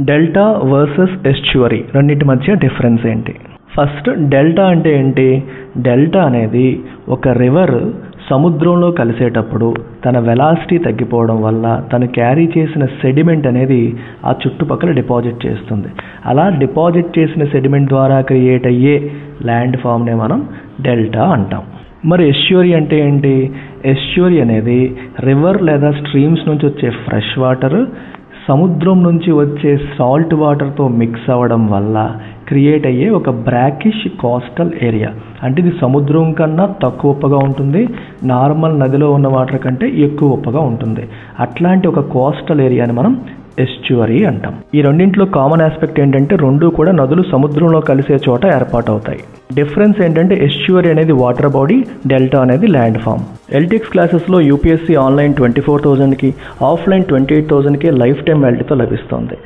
Delta versus ఎస్చువరీ రెండింటి మధ్య difference ఏంటి? ఫస్ట్ డెల్టా అంటే ఏంటి? డెల్టా అనేది ఒక రివర్ సముద్రంలో కలిసేటప్పుడు తన వెలాసిటీ తగ్గిపోవడం వల్ల తను క్యారీ చేసిన సెడిమెంట్ అనేది ఆ చుట్టుపక్కల డిపాజిట్ చేస్తుంది. అలా డిపాజిట్ చేసిన సెడిమెంట్ ద్వారా క్రియేట్ అయ్యే ల్యాండ్ ఫామ్నే మనం డెల్టా అంటాం. మరి ఎస్చువరీ అంటే ఏంటి? ఎస్చువరీ అనేది రివర్ లేదా స్ట్రీమ్స్ నుంచి వచ్చే ఫ్రెష్ వాటర్ సముద్రం నుంచి వచ్చే సాల్ట్ వాటర్తో మిక్స్ అవ్వడం వల్ల క్రియేట్ అయ్యే ఒక బ్రాకిష్ కోస్టల్ ఏరియా. అంటే ఇది సముద్రం కన్నా తక్కువ ఉప్పగా ఉంటుంది, నార్మల్ నదిలో ఉన్న వాటర్ కంటే ఎక్కువ ఉప్పగా ఉంటుంది. అట్లాంటి ఒక కోస్టల్ ఏరియాని మనం ఎస్చువరీ అంటాం. ఈ రెండింటిలో కామన్ ఆస్పెక్ట్ ఏంటంటే రెండు కూడా నదులు సముద్రంలో కలిసే చోట ఏర్పాటు అవుతాయి. డిఫరెన్స్ ఏంటంటే ఎస్చువరీ అనేది వాటర్ బాడీ, డెల్టా అనేది ల్యాండ్ ఫామ్. ఎల్టిక్స్ క్లాసెస్లో యూపీఎస్సీ ఆన్లైన్ 24,000కి, ఆఫ్లైన్ 28,000కి లైఫ్ టైం వ్యాలిటీతో లభిస్తుంది.